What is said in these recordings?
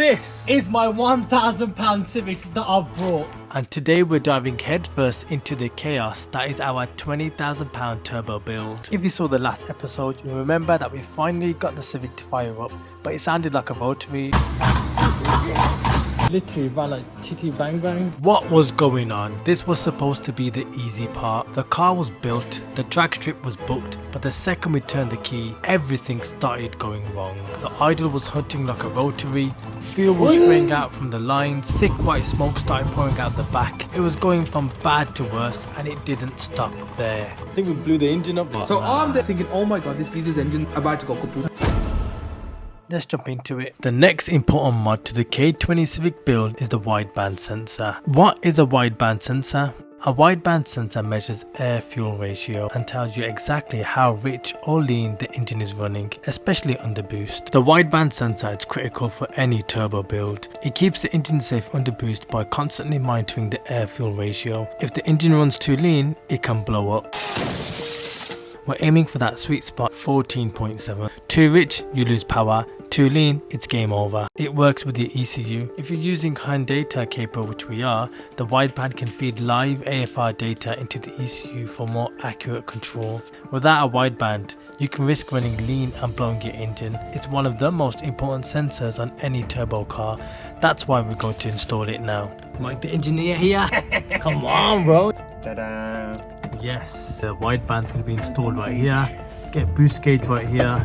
this is my £1,000 Civic that I've brought. And today we're diving headfirst into the chaos that is our £20,000 turbo build. If you saw the last episode, you remember that we finally got the Civic to fire up, but it sounded like a rotary. Literally ran like titty bang bang. What was going on? This was supposed to be the easy part. The car was built, the drag strip was booked, but the second we turned the key, everything started going wrong. The idle was hunting like a rotary, fuel was spraying out from the lines, thick white smoke started pouring out the back. It was going from bad to worse, and it didn't stop there. I think we blew the engine up. So I'm there thinking, oh my god, this geezer's engine about to go kaput. Let's jump into it. The next important mod to the K20 Civic build is the wideband sensor. What is a wideband sensor? A wideband sensor measures air-fuel ratio and tells you exactly how rich or lean the engine is running, especially under boost. The wideband sensor is critical for any turbo build. It keeps the engine safe under boost by constantly monitoring the air-fuel ratio. If the engine runs too lean, it can blow up. We're aiming for that sweet spot 14.7. Too rich, you lose power. Too lean, it's game over. It works with your ECU. If you're using hand data capo, which we are, the wideband can feed live AFR data into the ECU for more accurate control. Without a wideband, you can risk running lean and blowing your engine. It's one of the most important sensors on any turbo car. That's why we're going to install it now. Mike the engineer here. Come on, bro. Ta-da. Yes, the wideband's going to be installed right here. Get boost gauge right here.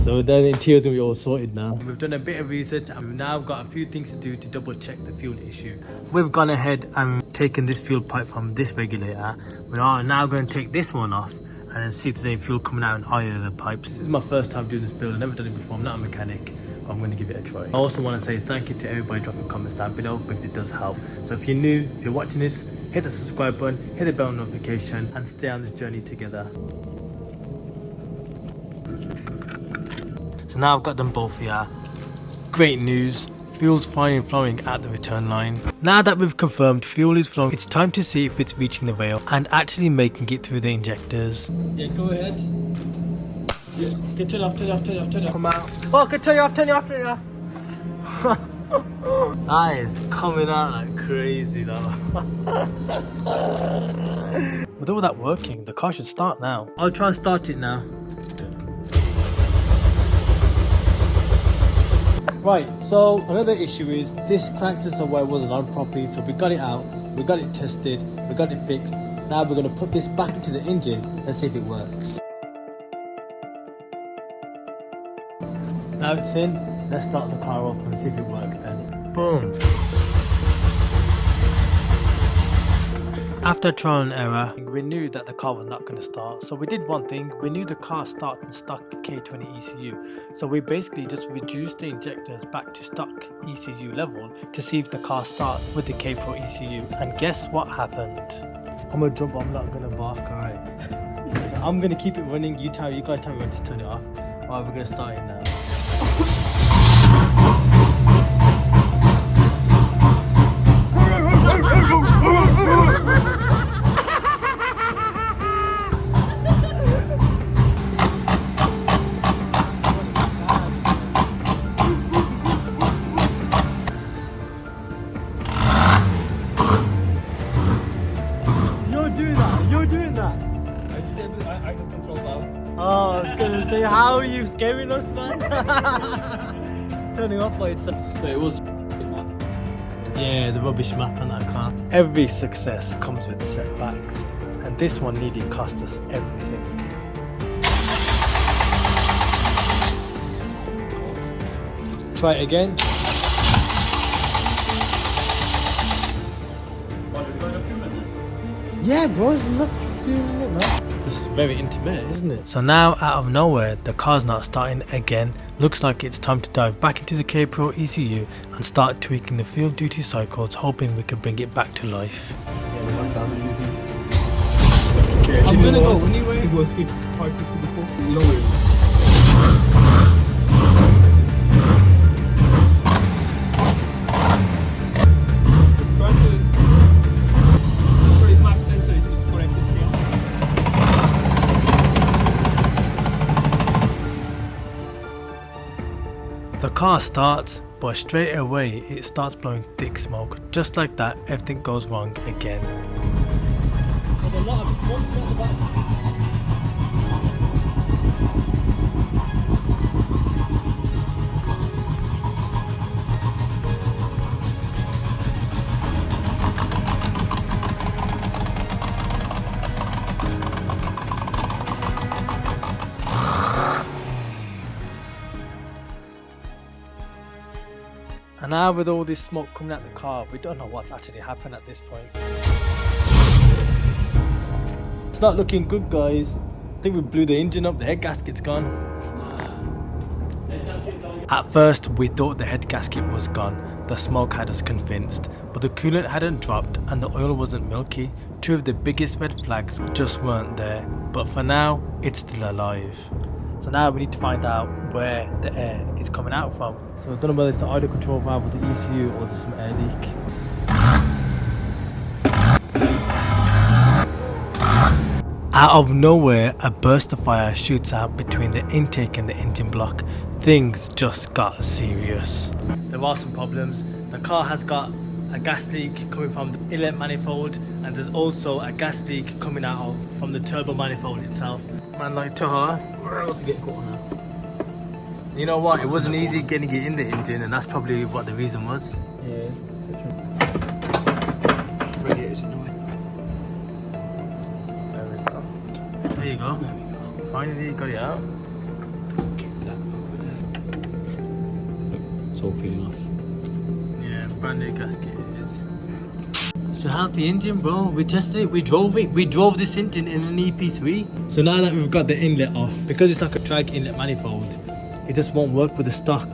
So the interior's going to be all sorted now. We've done a bit of research and we've now got a few things to do to double check the fuel issue. We've gone ahead and taken this fuel pipe from this regulator. We are now going to take this one off and then see if there's any fuel coming out in either of the pipes. This is my first time doing this build. I've never done it before. I'm not a mechanic. I'm going to give it a try. I also want to say thank you to everybody dropping comments down below because it does help. So if you're new, if you're watching this, hit the subscribe button, hit the bell notification and stay on this journey together. So now I've got them both here. Great news, fuel's finally flowing at the return line. Now that we've confirmed fuel is flowing, it's time to see if it's reaching the rail and actually making it through the injectors. Yeah, go ahead. Yeah. Okay, turn it off, turn it off, turn it off, turn it off. Come out. Oh, okay, turn it off, turn it off, turn it off. That is coming out like crazy though. With all that working, the car should start now. I'll try and start it now. Right, so another issue is this cranksensor wire wasn't on properly, so we got it out, we got it tested, we got it fixed. Now we're going to put this back into the engine and see if it works. Now it's in, let's start the car up and see if it works then. Boom! After trial and error, we knew that the car was not going to start. So we did one thing, we knew the car started in stock K20 ECU. So we basically just reduced the injectors back to stock ECU level to see if the car starts with the K Pro ECU. And guess what happened? I'm going to jump, I'm not going to bark, alright. I'm going to keep it running, you guys tell me when to turn it off. Alright, we're going to start it now. You're doing that. I can control that. Oh, I was gonna say, how are you scaring us, man? Turning off by itself. So it was yeah, the rubbish map on that car. Every success comes with setbacks, and this one nearly cost us everything. Try it again. Yeah, bro, it's not feeling it, man. Just very intimate, isn't it? So now, out of nowhere, the car's not starting again. Looks like it's time to dive back into the K Pro ECU and start tweaking the field duty cycles, hoping we can bring it back to life. Yeah, we locked down the CCs. I'm gonna go anyway. It was 550 before. Lower it. The car starts, but straight away it starts blowing thick smoke. Just like that, everything goes wrong again. There's a lot of smoke at the back. And now with all this smoke coming out the car, we don't know what's actually happened at this point. It's not looking good, guys. I think we blew the engine up, the head gasket's gone. At first we thought the head gasket was gone, the smoke had us convinced, but the coolant hadn't dropped and the oil wasn't milky. Two of the biggest red flags just weren't there, but for now it's still alive. So now we need to find out where the air is coming out from. So I don't know whether it's the idle control valve with the ECU or there's some air leak. Out of nowhere, a burst of fire shoots out between the intake and the engine block. Things just got serious. There are some problems. The car has got a gas leak coming from the inlet manifold, and there's also a gas leak coming out from the turbo manifold itself. Man like Taha, Where else is getting caught on now? you know what, it wasn't easy getting it in the engine, and that's probably what the reason was. Yeah, it's touching. Radiator's annoying. There we go. There you go. There we go. Finally you got it out. Keep that over there. Look, it's all peeling off. Yeah, brand new gasket it is. So how's the engine, bro? We tested it, we drove it. We drove this engine in an EP3. So now that we've got the inlet off, because it's like a drag inlet manifold, it just won't work with the stock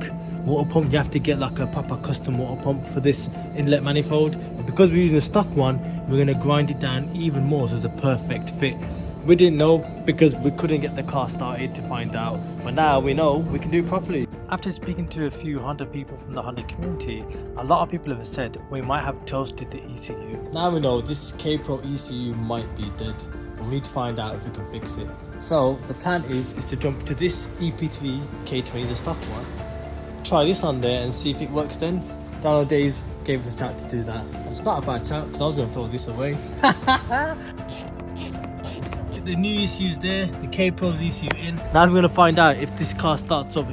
water pump. You have to get like a proper custom water pump for this inlet manifold. But because we're using a stock one, we're gonna grind it down even more so it's a perfect fit. We didn't know because we couldn't get the car started to find out, but now we know we can do it properly. After speaking to a few Honda people from the Honda community, a lot of people have said we might have toasted the ECU. Now we know this K-Pro ECU might be dead. We need to find out if we can fix it. So the plan is to jump to this EP3 K20, the stock one, try this on there and see if it works then. Dyno Days gave us a shout to do that. And it's not a bad shout because I was going to throw this away. The new ECU's there, the K-Pro's ECU in. Now we're going to find out if this car starts up.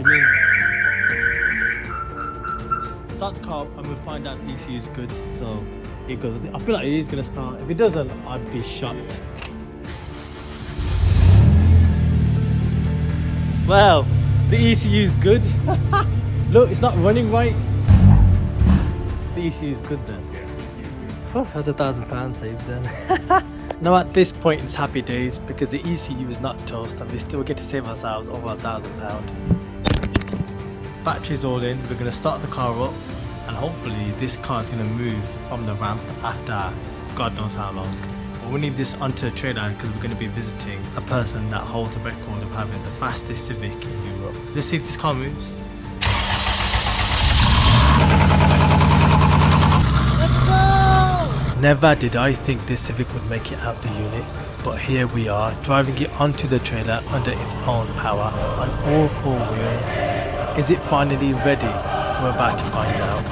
Start the car and we'll find out the ECU is good. So here goes. I feel like it is going to start. If it doesn't, I'd be shocked. Well, the ECU is good. Look, it's not running right. The ECU is good then. Yeah, the ECU is good. That's £1,000 saved then. Now at this point it's happy days because the ECU is not toast and we still get to save ourselves over £1,000. Battery's all in, we're going to start the car up and hopefully this car is going to move from the ramp after God knows how long. But we need this onto a trailer because we're going to be visiting a person that holds a record of having the fastest Civic in Europe. Let's see if this car moves. Never did I think this Civic would make it out the unit, but here we are, driving it onto the trailer under its own power on all four wheels. Is it finally ready? We're about to find out.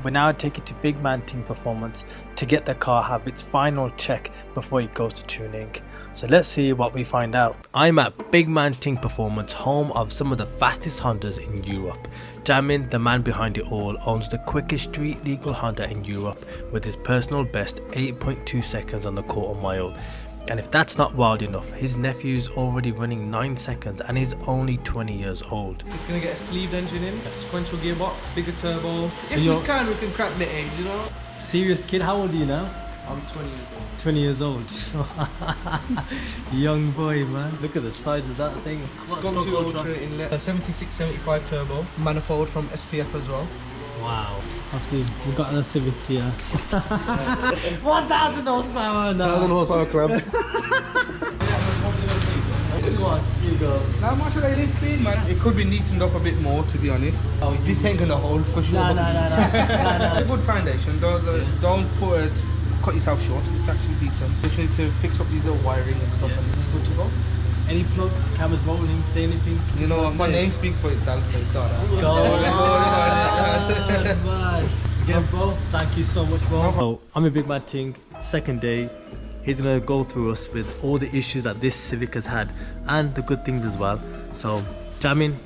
We now take it to Big Man Ting Performance to get the car have its final check before it goes to tuning. So let's see what we find out. I'm at Big Man Ting Performance, home of some of the fastest Hondas in Europe. Jamin, the man behind it all, owns the quickest street legal Honda in Europe with his personal best 8.2 seconds on the quarter mile. And if that's not wild enough, his nephew's already running 9 seconds and he's only 20 years old. It's going to get a sleeved engine in, a sequential gearbox, bigger turbo. So If we can crack the age, you know? Serious kid, how old are you now? I'm 20 years old. 20 years old. Young boy, man. Look at the size of that thing. It's gone to Ultra inlet, a 76-75 turbo, manifold from SPF as well. Wow. Actually, we've got a Civic here. 1,000 horsepower now. 1,000 horsepower crabs. Go on, you go. How much of it is clean, man? It could be neatened up a bit more, to be honest. Oh, This ain't gonna hold for sure. No. Good foundation. Don't cut yourself short. It's actually decent. Just need to fix up these little wiring and stuff, and good to go. Any plug? Cameras rolling? Say anything? You know what? My name speaks for itself, so it's alright. Go on, again, bro. Thank you so much, bro. So, I'm a big mad thing. Second day. He's gonna go through us with all the issues that this Civic has had and the good things as well. So, Jamin,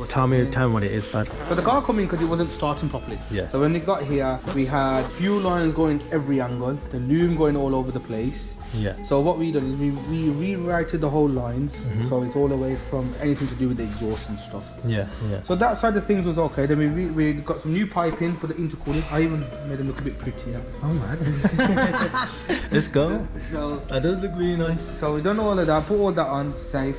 tell me what it is, bud. So the car come in because it wasn't starting properly. Yeah. So when we got here, we had fuel lines going every angle, the loom going all over the place. Yeah. So what we done is we rewrited the whole lines, so it's all away from anything to do with the exhaust and stuff. Yeah, yeah. So that side of things was okay. Then we got some new piping for the intercooling. I even made them look a bit prettier. Oh man. Let's go. So That does look really nice. So we done all of that, put all that on, safe.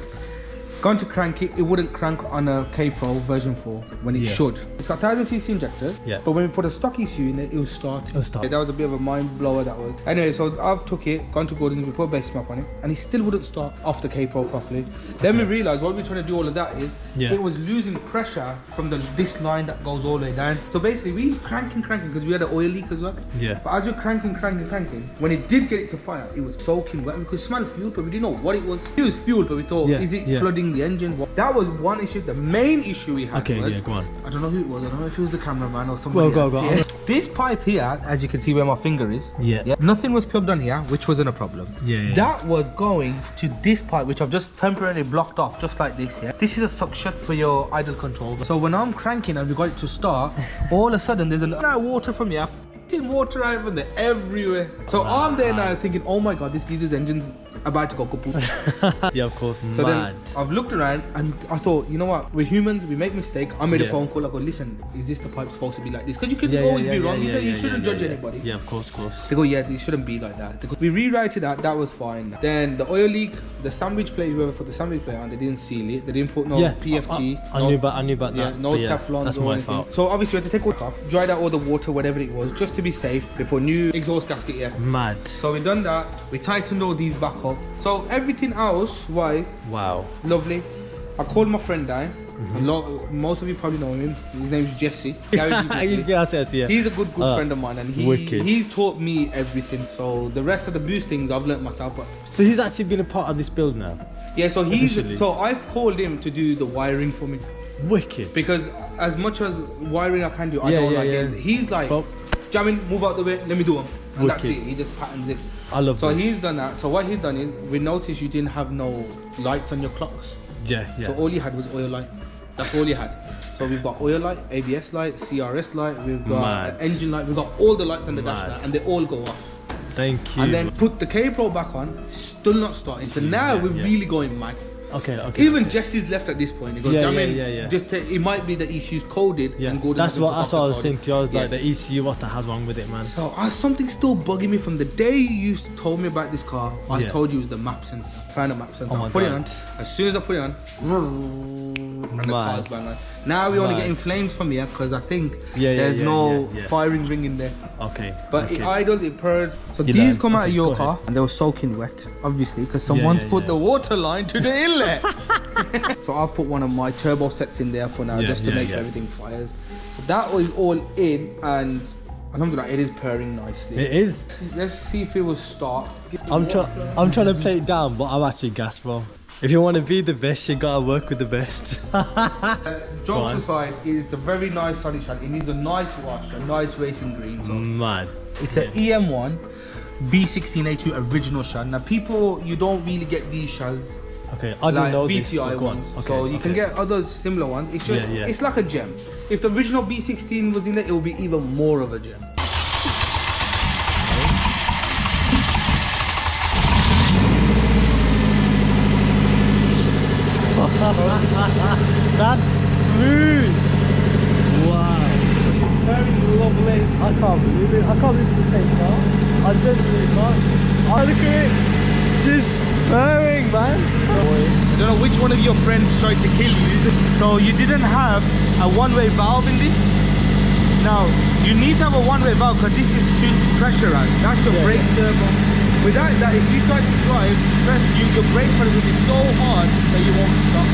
Gone to crank it, it wouldn't crank on a K-Pro version 4 when it should. It's got 1000cc injectors, but when we put a stock ECU in it, it was starting. Yeah, that was a bit of a mind blower, that was. Anyway, so I've took it, gone to Gordon's, we put a base map on it, and it still wouldn't start off the K-Pro properly. Then we realised what we were trying to do all of that is, it was losing pressure from this line that goes all the way down. So basically we cranking because we had an oil leak as well. Yeah. But as we're cranking, when it did get it to fire, it was soaking wet. We could smell fuel, but we didn't know what it was. It was fuel, but we thought, is it flooding the engine? That was one issue. The main issue we had was, go on. I don't know who it was. I don't know if it was the cameraman or somebody Go. else. Yeah. This pipe here, as you can see where my finger is, nothing was plugged on here, which wasn't a problem. That was going to this pipe, which I've just temporarily blocked off, just like this. Yeah. This is a suction for your idle control. So when I'm cranking and we got it to start, all of a sudden there's a lot of water from here. Water out from there everywhere. So I'm there now thinking, oh my god, this geezer's engine's about to go kaput. Yeah, of course. So then I've looked around and I thought, you know what, we're humans, we make mistakes. I made a phone call. I go, listen, is this the pipe supposed to be like this? Because you can always be wrong. You shouldn't judge anybody. Yeah, of course. They go, yeah, it shouldn't be like that. They go, we rewrited that was fine. Then the oil leak, the sandwich plate, whoever put the sandwich plate on, they didn't seal it. They didn't put no PFT. I knew about that. No Teflon. That's my fault. So obviously we had to take it off, dried out all the water, whatever it was, just to be safe. They put new exhaust gasket here. Mad. So we done that. We tightened all these back up. So everything else wise, wow, lovely. I called my friend down. Most of you probably know him. His name's Jesse. He's a good friend of mine, and he's taught me everything. So the rest of the boost things I've learnt myself. So he's actually been a part of this build now. Yeah. So I've called him to do the wiring for me. Wicked. Because as much as wiring I can do, I don't like it. He's like, Jamin, move out the way. Let me do them. And that's it. He just patterns it. I love So this. he's done that. So what he's done is, we noticed you didn't have no lights on your clocks. Yeah. So all you had was oil light. That's all you had. So we've got oil light, ABS light, CRS light, we've got engine light, we've got all the lights on the dash now, and they all go off. Thank you. And then put the K-Pro back on, still not starting. So now we're really going mad. Okay. Even Jesse's left at this point. He goes, just it might be the ECU's coded and Gordon. That's what I was thinking. I was like, the ECU, what the hell's wrong with it, man? So something's still bugging me from the day you told me about this car. I told you it was the map sensor. Found a map sensor. I put it on. As soon as I put it on, and the car's bang on. Now we're only getting flames from here because I think there's no firing ring in there. Okay. But it idled, it purred. So these come out of your car and they were soaking wet, obviously, because someone's put the water line to the inlet. So I've put one of my turbo sets in there for now, just to make sure everything fires. So that was all in, and alhamdulillah, it is purring nicely. It is. Let's see if it will start. I'm trying to play it down, but I'm actually gassed, bro. If you want to be the best, you gotta work with the best. Jokes aside, it's a very nice solid shell. It needs a nice wash, a nice racing green. So mad. It's an EM1 B16A2 original shell. Now people, you don't really get these shells. Okay, I like don't know VTI this, ones. So you can get other similar ones. It's just, it's like a gem. If the original B16 was in there, it would be even more of a gem. That's smooth. Wow. Very lovely. I can't believe it. I can't believe it's the same car. I genuinely can't. Oh, look at it. Just purring, man. I don't know which one of your friends tried to kill you. So you didn't have a one-way valve in this. Now, you need to have a one-way valve because this shoots pressure out. That's your brake servo. Without that, if you try to drive, your brake pedal will be so hard that you won't stop.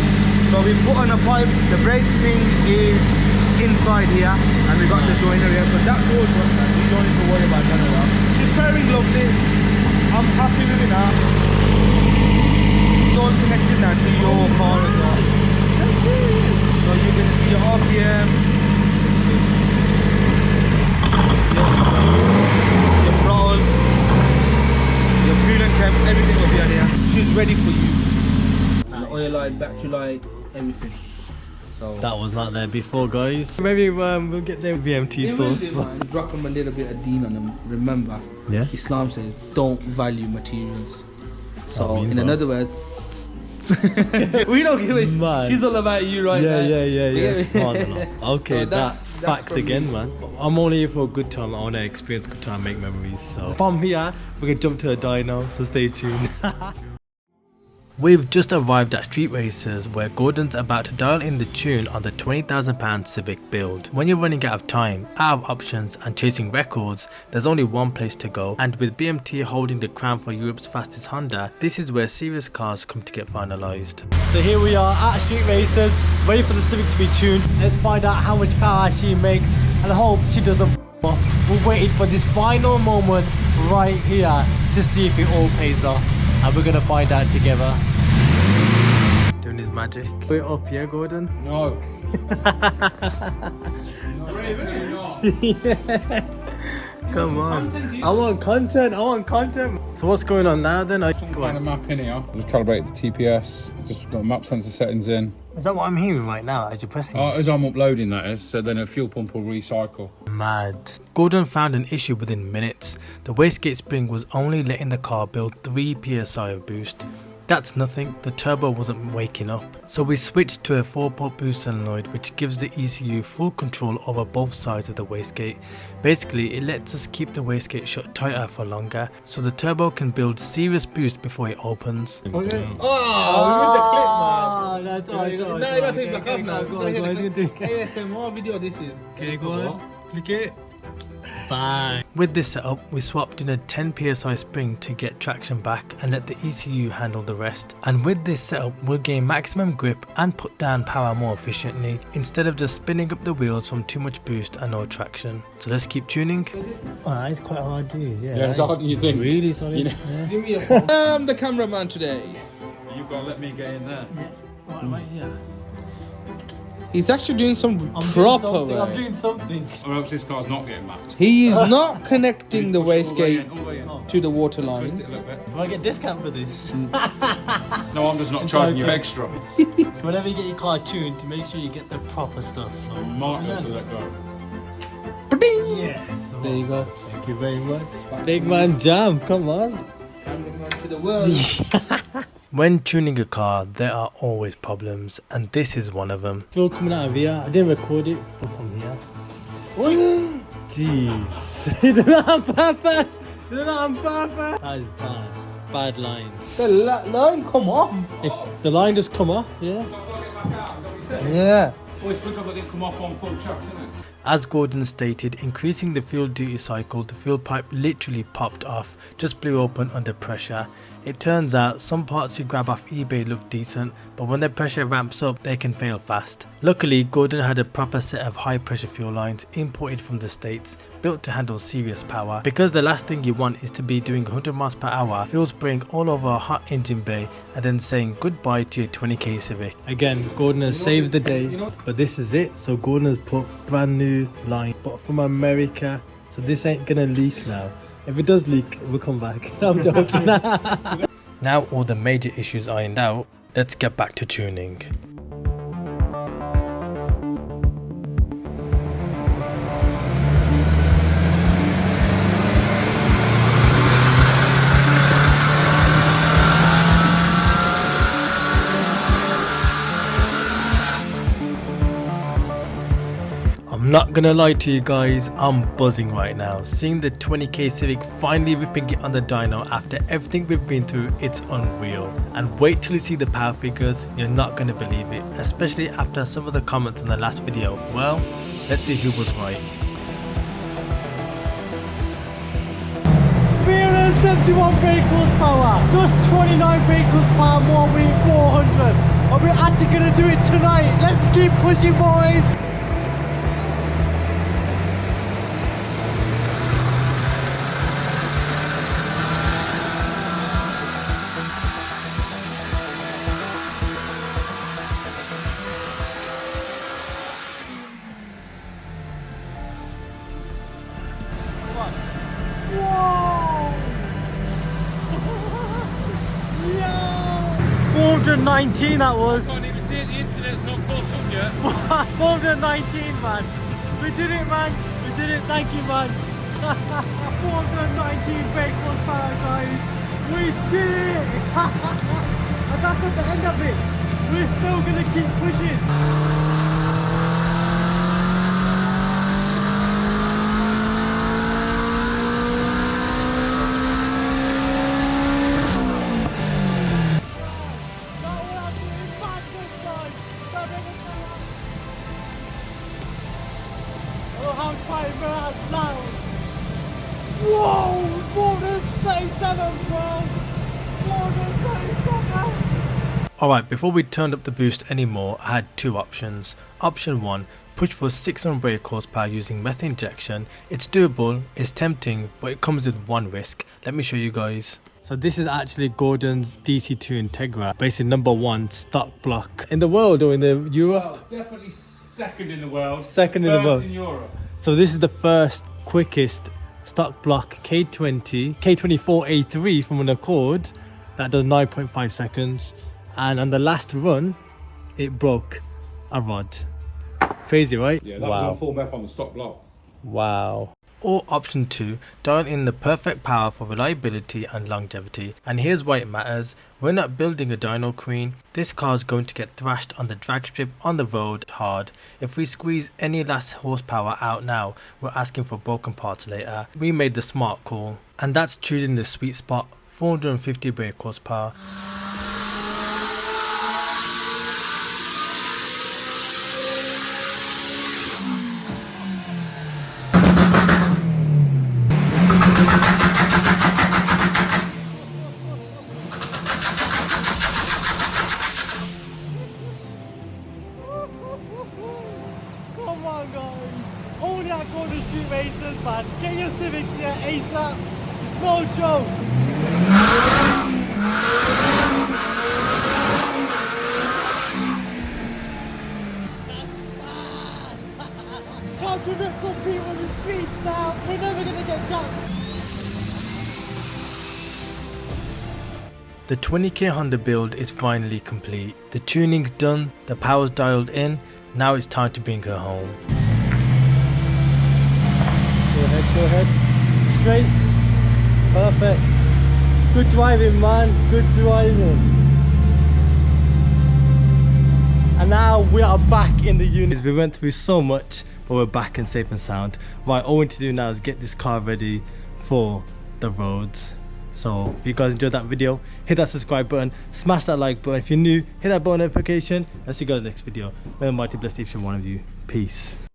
So we put on a pipe, the brake thing is inside here, and we got the joiner here, so that's all done. We don't need to worry about that at all. It's very lovely. I'm happy with it now. Don't connected now to your car as well. So you're going to see your RPM, your throttle, your fuel and temp, everything will be on here. She's ready for you. The oil light, battery light, everything. So That was not there before, guys. Maybe we'll get the VMT stores. drop them a little bit of Dyno on them. Remember, Yeah. Islam says don't value materials. So mean, in bro. other words, we don't give a Man. She's all about you right now. Yeah. Smart enough. Okay, So that's facts from again, me. man. I'm only here for a good time. I want to experience good time, make memories. So from here, we're gonna jump to a dyno. So stay tuned. We've just arrived at Street Racers, where Gordon's about to dial in the tune on the £20,000 Civic build. When you're running out of time, out of options and chasing records, there's only one place to go, and with BMT holding the crown for Europe's fastest Honda, this is where serious cars come to get finalised. So here we are at Street Racers, ready for the Civic to be tuned. Let's find out how much power she makes and hope she doesn't f up. We're waiting for this final moment right here to see if it all pays off. And we're gonna find out together. Doing his magic. We're up here, Gordon. No. Come on. I want content. So what's going on now then? Some kind of map in here. Just calibrated the TPS, just got map sensor settings in. Is that what I'm hearing right now as you're pressing it? As I'm uploading that is, so then a fuel pump will recycle. Mad. Gordon found an issue within minutes. The wastegate spring was only letting the car build 3 psi of boost. That's nothing, the turbo wasn't waking up. So we switched to a 4-port boost solenoid, which gives the ECU full control over both sides of the wastegate. Basically, it lets us keep the wastegate shut tighter for longer, so the turbo can build serious boost before it opens. Oh, That's No, you gotta take it back up now. ASMR video this is. Okay, go on. Click it. Bye. With this setup, we swapped in a 10 psi spring to get traction back and let the ECU handle the rest. And with this setup, we'll gain maximum grip and put down power more efficiently instead of just spinning up the wheels from too much boost and no traction. So let's keep tuning. Oh, it's quite hard to use, yeah. Yeah, it's harder than you think. Really solid. You know? Yeah. Give me a phone. I'm the cameraman today. You've got to let me get in there. Right here. He's actually doing some I'm proper doing something. Or else this car's not getting mapped. He is not connecting the Push it all the way wastegate in, all the way in. to the water Twist lines. it a little bit. Do I get discount for this? No, I'm just not charging you okay. extra. Whenever you get your car tuned, to make sure you get the proper stuff. You might have to let go. Ba-ding! Yes. There you go. Thank you very much. Big man jam, come on. Cameraman to the world. When tuning a car, there are always problems, and this is one of them. Fuel coming out of here. I didn't record it from here. Jeez. You did that on purpose. That is bad. Bad line. The line come off. The line just come off, yeah. Yeah. Oh, it's good job I didn't come off on full chucks, isn't it? As Gordon stated, increasing the fuel duty cycle, the fuel pipe literally popped off, just blew open under pressure. It turns out some parts you grab off eBay look decent, but when the pressure ramps up, they can fail fast. Luckily, Gordon had a proper set of high pressure fuel lines imported from the States, built to handle serious power, because the last thing you want is to be doing 100 miles per hour, fuel spraying all over a hot engine bay, and then saying goodbye to your 20k Civic. Again, Gordon has saved the day, but this is it. So Gordon has put brand new line, but from America, so this ain't gonna leak now. If it does leak, we'll come back. I'm joking. Now all the major issues ironed out, let's get back to tuning. I'm not gonna lie to you guys, I'm buzzing right now. Seeing the 20k Civic finally ripping it on the dyno after everything we've been through, it's unreal. And wait till you see the power figures, you're not gonna believe it, especially after some of the comments on the last video. Well, let's see who was right. 371 brake horsepower, just 29 brake horsepower more, we're 400. And we're actually gonna do it tonight. Let's keep pushing, boys. 419 that was. Can't even see it, the internet's not caught up yet. 419, man. We did it, man. We did it. Thank you, man. 419 brake horsepower, guys. We did it. And that's not the end of it. We're still gonna keep pushing. Whoa! 437, bro! 437! Alright, before we turned up the boost anymore, I had two options. Option 1, push for 600 brake horsepower using methane injection. It's doable, it's tempting, but it comes with one risk. Let me show you guys. So this is actually Gordon's DC2 Integra, basically #1 stock block in the world or in the Europe. Well, definitely second in the world. Second in the world. First in Europe. So this is the first quickest stock block K24A3 from an Accord that does 9.5 seconds, and on the last run it broke a rod. Crazy, right? Yeah, that was on full meth on the stock block. Wow. Or option 2, dial in the perfect power for reliability and longevity. And here's why it matters. We're not building a dyno queen. This car is going to get thrashed on the drag strip on the road hard. If we squeeze any last horsepower out now, we're asking for broken parts later. We made the smart call, and that's choosing the sweet spot, 450 brake horsepower. Come on, guys. Only at Gordon Street Racers, man. Get your Civics here ASAP. It's no joke. Time to rip some people on the streets now. We're never gonna get caught. The 20k Honda build is finally complete. The tuning's done, the power's dialed in. Now it's time to bring her home. Go ahead. Straight. Perfect. Good driving, man. Good driving. And now we are back in the unit. We went through so much, but we're back and safe and sound. Right, all we need to do now is get this car ready for the roads. So if you guys enjoyed that video, hit that subscribe button, smash that like button. If you're new, hit that bell notification. I'll see you guys in the next video. May the mighty bless each and one of you. Peace.